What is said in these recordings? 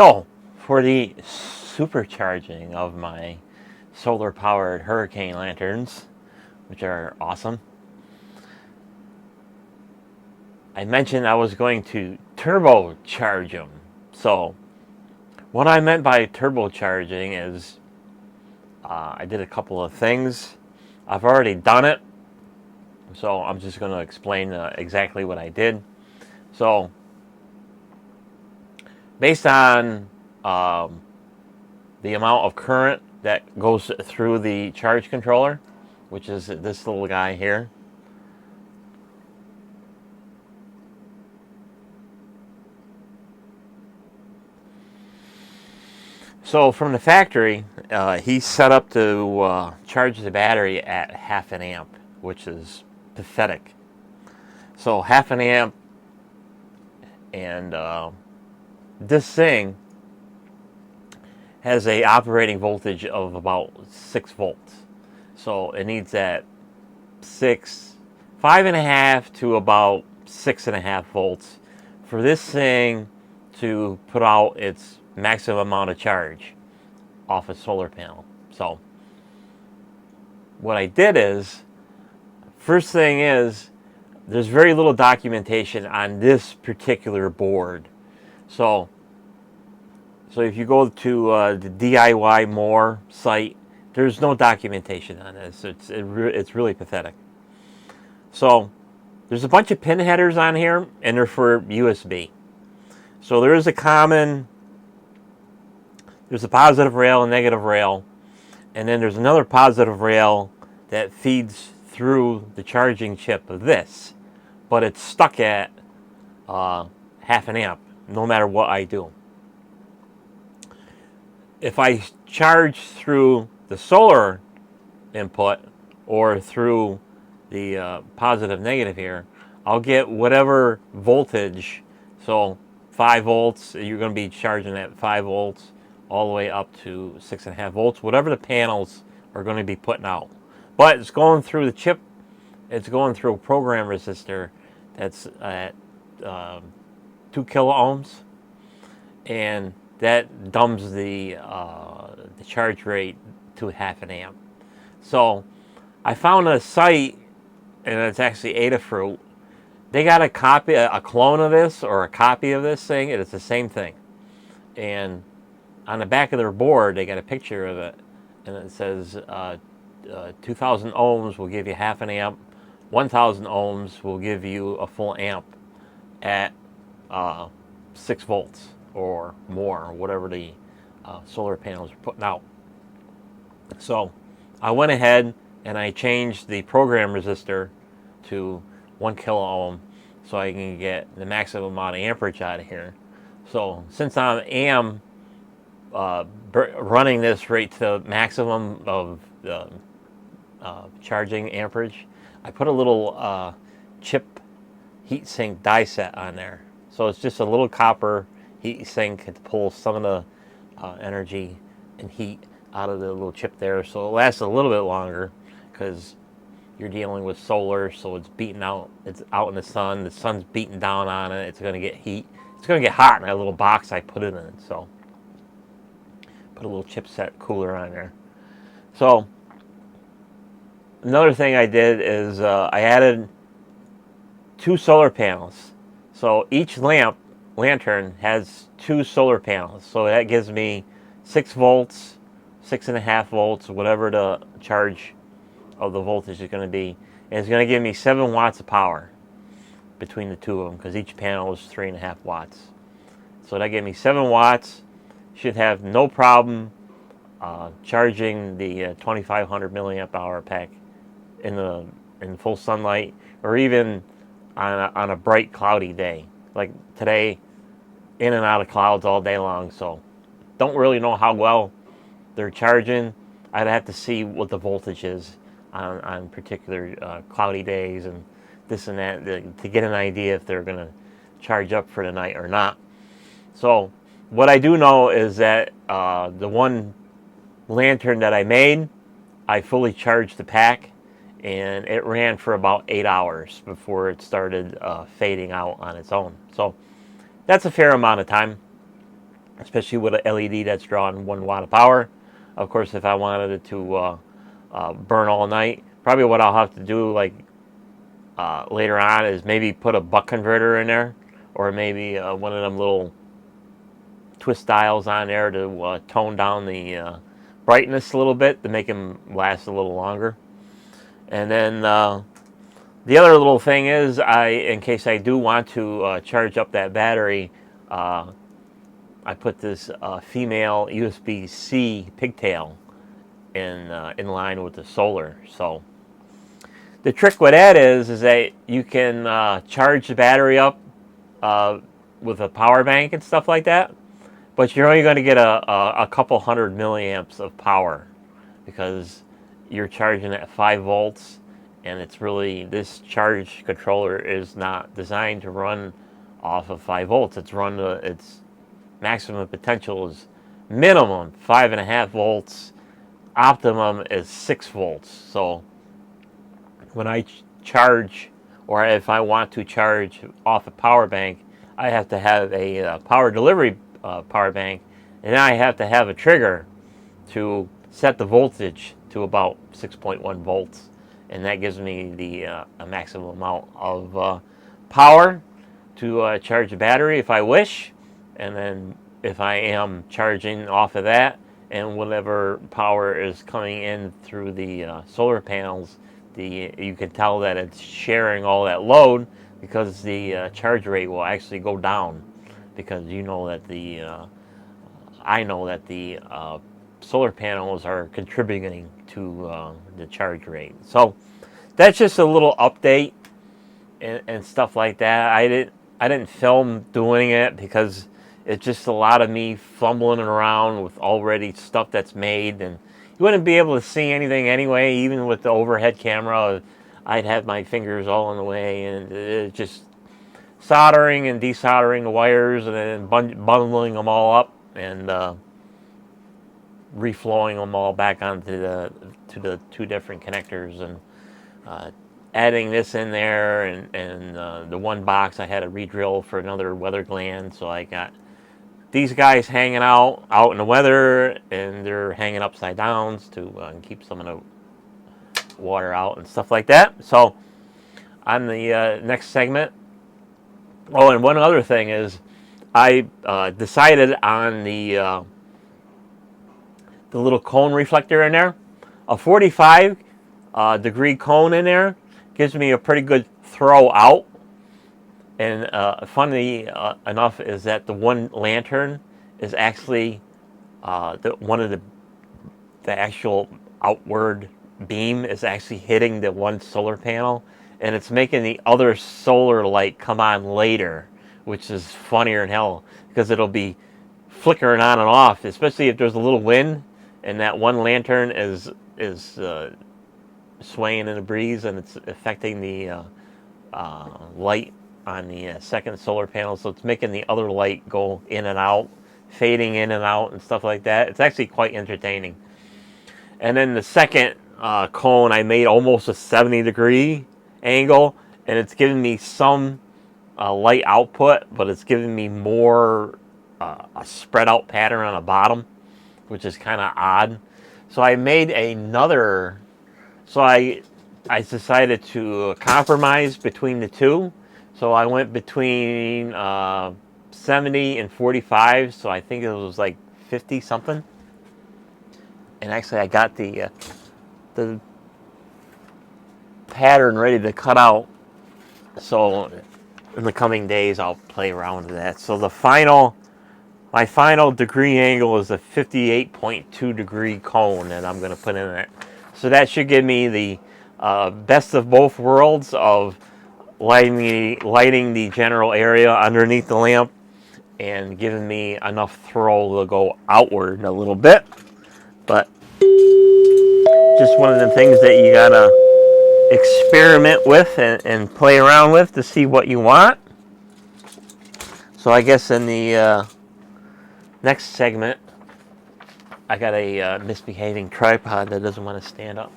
So, for the supercharging of my solar-powered hurricane lanterns, which are awesome, I mentioned I was going to turbocharge them. So, what I meant by turbocharging is I did a couple of things. I've already done it, so I'm just going to explain exactly what I did. So, based on the amount of current that goes through the charge controller, which is this little guy here. So from the factory, he's set up to charge the battery at half an amp, which is pathetic. So half an amp, and this thing has a operating voltage of about 6 volts. So it needs that 5.5 to about 6.5 volts for this thing to put out its maximum amount of charge off a solar panel. So what I did is, first thing is, there's very little documentation on this particular board. So if you go to the d.i.y more site, there's no documentation on this. It's really pathetic. So there's a bunch of pin headers on here, and they're for USB. So there's a positive rail and negative rail, and then there's another positive rail that feeds through the charging chip of this, but it's stuck at half an amp no matter what I do. If I charge through the solar input or through the positive negative here, I'll get whatever voltage. So 5 volts, you're going to be charging at 5 volts all the way up to 6.5 volts, whatever the panels are going to be putting out. But it's going through the chip, it's going through a program resistor that's at 2 kilo ohms, and that dumbs the charge rate to half an amp. So I found a site, and it's actually Adafruit. They got a clone of this, or a copy of this thing, and it's the same thing. And on the back of their board, they got a picture of it, and it says 2,000 ohms will give you half an amp, 1,000 ohms will give you a full amp at 6 volts or more, or whatever the solar panels are putting out. So I went ahead and I changed the program resistor to 1 kilo ohm so I can get the maximum amount of amperage out of here. So since I am running this right to the maximum of charging amperage, I put a little chip heatsink die set on there. So it's just a little copper heatsink to pull some of the energy and heat out of the little chip there, so it lasts a little bit longer because you're dealing with solar, so it's beating out. It's out in the sun's beating down on it. It's going to get heat. It's going to get hot in that little box I put it in. So put a little chipset cooler on there. So another thing I did is I added 2 solar panels. So each lantern has 2 solar panels. So that gives me 6 volts, 6.5 volts, whatever the charge of the voltage is going to be. And it's going to give me 7 watts of power between the two of them, because each panel is 3.5 watts. So that gave me 7 watts. Should have no problem charging the 2,500 milliamp hour pack in full sunlight, or even on a bright cloudy day like today, in and out of clouds all day long. So don't really know how well they're charging. I'd have to see what the voltage is on particular cloudy days and this and that to get an idea if they're going to charge up for the night or not. So what I do know is that the one lantern that I made, I fully charged the pack, and it ran for about 8 hours before it started fading out on its own. So that's a fair amount of time. especially with an LED that's drawing 1 watt of power. Of course, if I wanted it to burn all night, probably what I'll have to do like later on is maybe put a buck converter in there, or maybe one of them little twist dials on there to tone down the brightness a little bit to make them last a little longer. And then the other little thing is, in case I do want to charge up that battery, I put this female USB-C pigtail in line with the solar. So the trick with that is that you can charge the battery up with a power bank and stuff like that, but you're only going to get a couple hundred milliamps of power because you're charging at 5 volts, and it's really, this charge controller is not designed to run off of 5 volts. Its maximum potential is minimum 5.5 volts, optimum is 6 volts. So when I charge, or if I want to charge off a power bank, I have to have a power delivery power bank, and then I have to have a trigger to set the voltage to about 6.1 volts, and that gives me the a maximum amount of power to charge the battery if I wish. And then if I am charging off of that, and whatever power is coming in through the solar panels, you can tell that it's sharing all that load, because the charge rate will actually go down, because you know that I know that the solar panels are contributing to the charge rate. So that's just a little update and stuff like that. I didn't film doing it because it's just a lot of me fumbling around with already stuff that's made, and you wouldn't be able to see anything anyway. Even with the overhead camera, I'd have my fingers all in the way, and it's just soldering and desoldering the wires, and then bundling them all up, and reflowing them all back onto the 2 different connectors, and adding this in there, and the one box I had to re-drill for another weather gland. So I got these guys hanging out in the weather, and they're hanging upside down to keep some of the water out and stuff like that. So on the next segment, oh, and one other thing is, I decided on the little cone reflector in there. A 45 degree cone in there gives me a pretty good throw out. And funny enough is that the one lantern is actually one of the actual outward beam is actually hitting the one solar panel, and it's making the other solar light come on later, which is funnier than hell, because it'll be flickering on and off, especially if there's a little wind and that one lantern is swaying in the breeze, and it's affecting the light on the second solar panel. So it's making the other light go in and out, fading in and out and stuff like that. It's actually quite entertaining. And then the second cone, I made almost a 70-degree angle, and it's giving me some light output, but it's giving me more a spread out pattern on the bottom, which is kind of odd. So I made another. So I decided to compromise between the two. So I went between 70 and 45. So I think it was like 50 something. And actually, I got the pattern ready to cut out. So in the coming days, I'll play around with that. So my final degree angle is a 58.2 degree cone that I'm going to put in it. So that should give me the best of both worlds of lighting the general area underneath the lamp, and giving me enough throw to go outward a little bit. But just one of the things that you gotta experiment with and play around with to see what you want. So I guess in the next segment, I got a misbehaving tripod that doesn't want to stand up.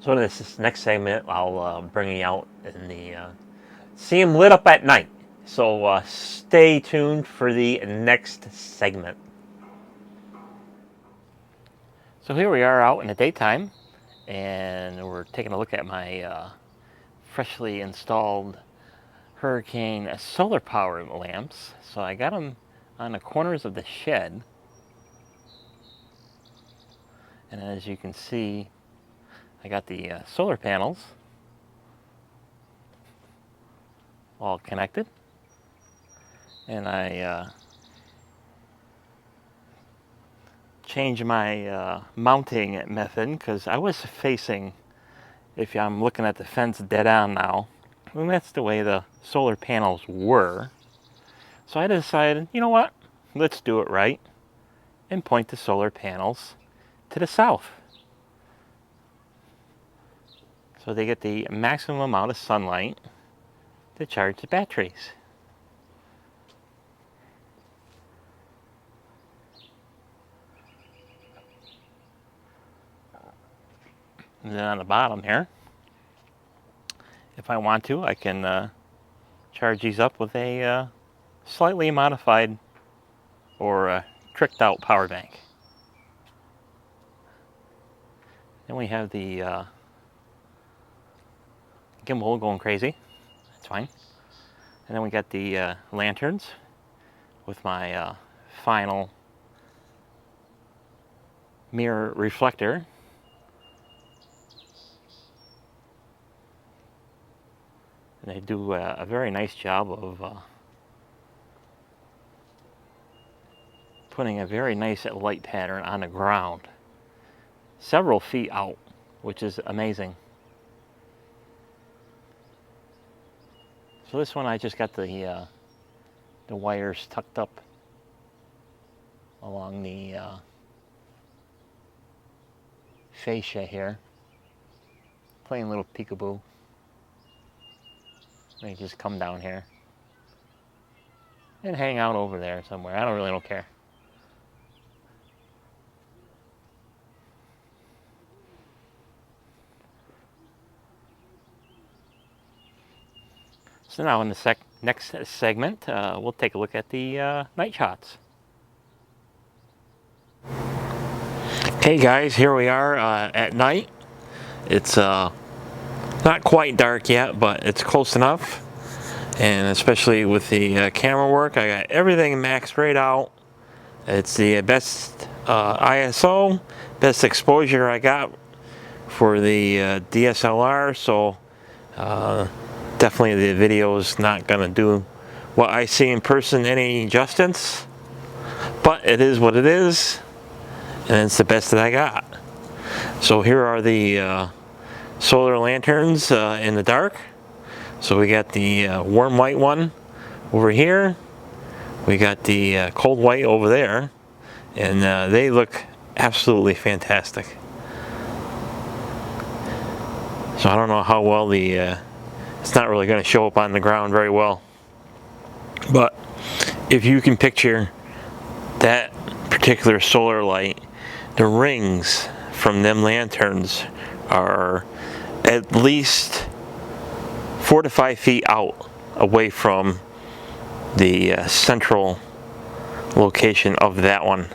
So in this next segment, I'll bring you out in the see them lit up at night. So stay tuned for the next segment. So here we are out in the daytime, and we're taking a look at my freshly installed Hurricane solar power lamps. So I got them on the corners of the shed, and as you can see, I got the solar panels all connected, and I changed my mounting method because I was facing, if I'm looking at the fence dead on now, and that's the way the solar panels were. So I decided, you know what, let's do it right and point the solar panels to the south, so they get the maximum amount of sunlight to charge the batteries. And then on the bottom here, if I want to, I can charge these up with a slightly modified or tricked out power bank. Then we have the gimbal going crazy. That's fine. And then we got the lanterns with my final mirror reflector. And they do a very nice job of putting a very nice light pattern on the ground, several feet out, which is amazing. So this one I just got the wires tucked up along the fascia here, playing a little peekaboo. They just come down here and hang out over there somewhere. I don't care. So now in the next segment, we'll take a look at the night shots. Hey guys, here we are at night. It's not quite dark yet, but it's close enough. And especially with the camera work, I got everything maxed right out. It's the best ISO, best exposure I got for the DSLR, so definitely the video is not going to do what I see in person any justice, but it is what it is, and it's the best that I got. So here are the solar lanterns in the dark. So we got the warm white one over here, we got the cold white over there, and they look absolutely fantastic. So I don't know how well it's not really going to show up on the ground very well, but if you can picture that particular solar light, the rings from them lanterns are at least 4 to 5 feet out away from the central location of that one.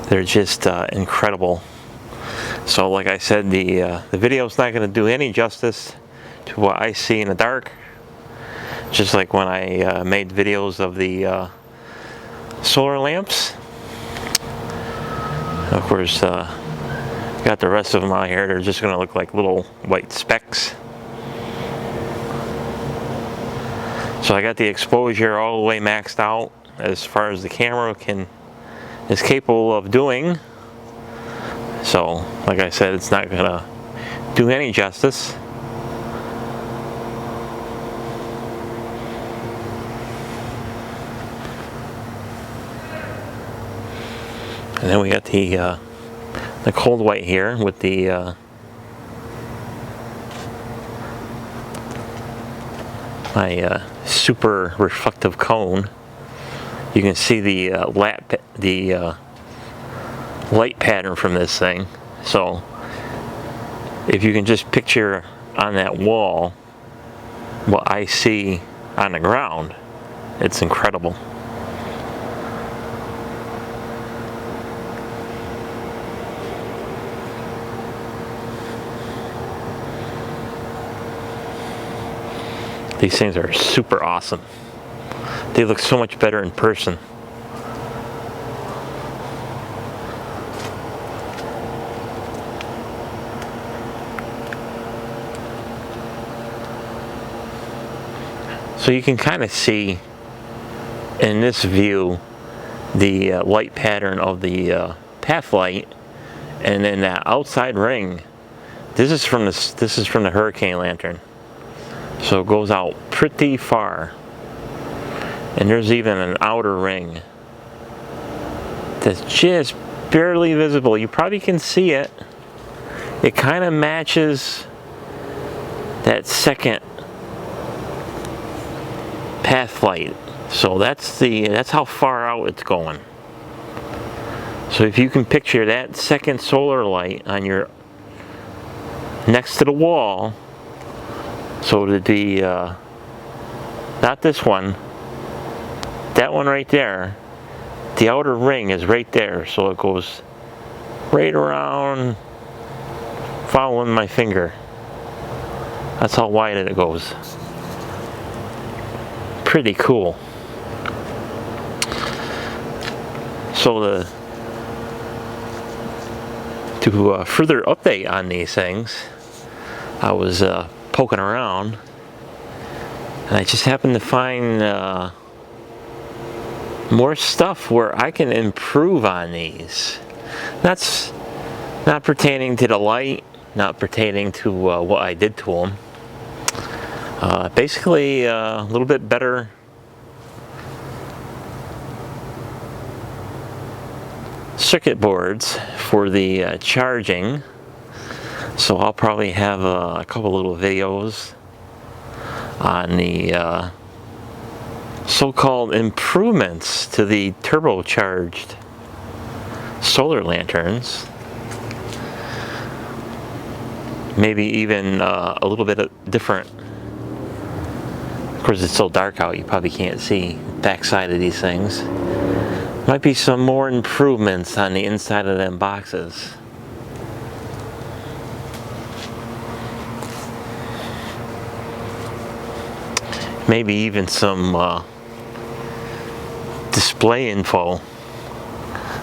They're just incredible. So like I said, the video is not going to do any justice to what I see in the dark. Just like when I made videos of the solar lamps. Of course, got the rest of them out here. They're just going to look like little white specks. So I got the exposure all the way maxed out as far as the camera is capable of doing. So, like I said, it's not going to do any justice. And then we got the cold white here with the my super reflective cone. You can see the light pattern from this thing. So if you can just picture on that wall what I see on the ground, it's incredible. These things are super awesome. They look so much better in person. So you can kind of see in this view the light pattern of the path light, and then that outside ring. This is from the hurricane lantern, so it goes out pretty far. And there's even an outer ring that's just barely visible. You probably can see it. It kind of matches that second path light. So that's how far out it's going. So if you can picture that second solar light on your next to the wall, so it'd be not this one, that one right there. The outer ring is right there, so it goes right around, following my finger. That's how wide it goes. Pretty cool. So to further update on these things, I was poking around, and I just happened to find more stuff where I can improve on these. That's not pertaining to the light, not pertaining to what I did to them. Basically, a little bit better circuit boards for the charging. So I'll probably have a couple little videos on the so-called improvements to the turbocharged solar lanterns. Maybe even a little bit different. Of course, it's so dark out, you probably can't see the backside of these things. Might be some more improvements on the inside of them boxes. Maybe even some display info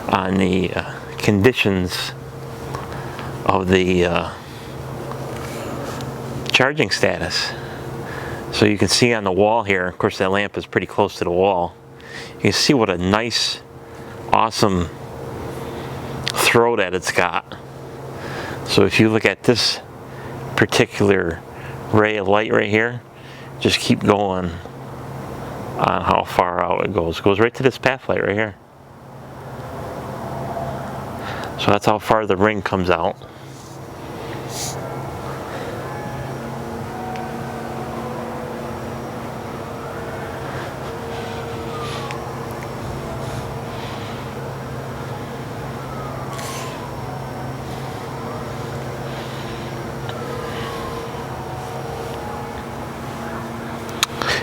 on the conditions of the charging status. So you can see on the wall here, of course that lamp is pretty close to the wall. You can see what a nice, awesome throw that it's got. So if you look at this particular ray of light right here, just keep going on how far out it goes. It goes right to this path light right here. So that's how far the ring comes out.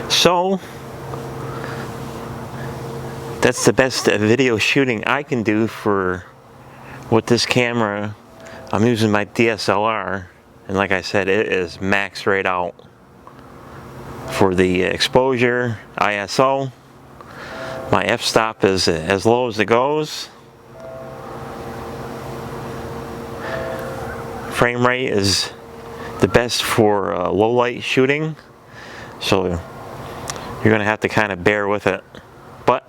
So that's the best video shooting I can do for with this camera. I'm using my DSLR, and like I said, it is maxed right out for the exposure, ISO. My f-stop is as low as it goes. Frame rate is the best for low light shooting, so you're gonna have to kind of bear with it. But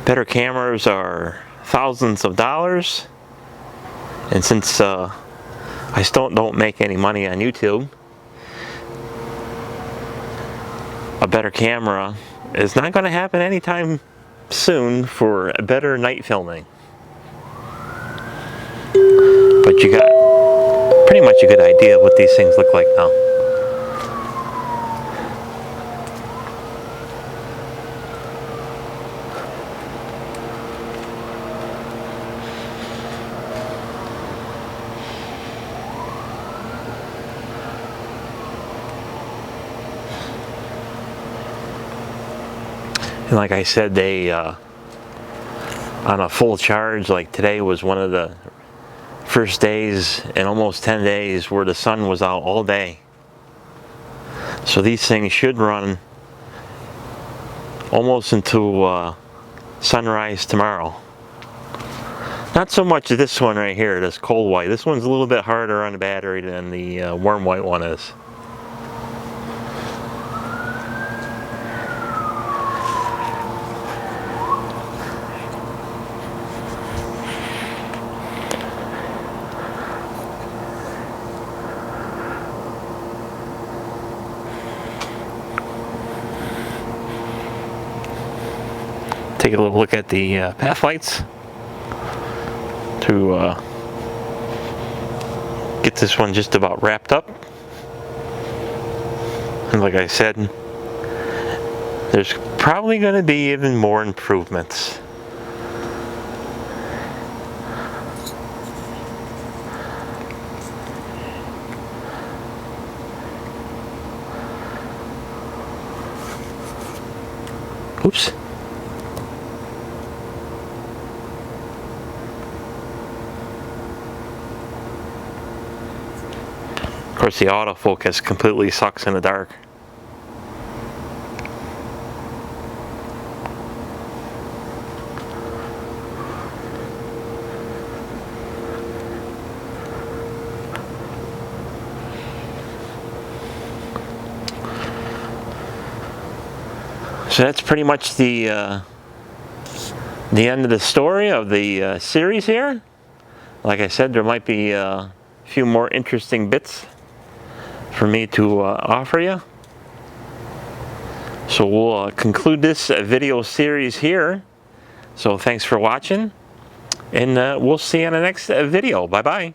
better cameras are thousands of dollars, and since I still don't make any money on YouTube, a better camera is not going to happen anytime soon for a better night filming. But you got pretty much a good idea of what these things look like now. And like I said, they on a full charge, like today was one of the first days in almost 10 days where the sun was out all day. So these things should run almost into sunrise tomorrow. Not so much this one right here, this cold white. This one's a little bit harder on the battery than the warm white one is. Take a little look at the path lights to get this one just about wrapped up. And like I said, there's probably going to be even more improvements. Oops. Of course, the autofocus completely sucks in the dark. So that's pretty much the end of the story of the series here. Like I said, there might be a few more interesting bits for me to offer you. So we'll conclude this video series here. So thanks for watching, and we'll see you in the next video. Bye bye.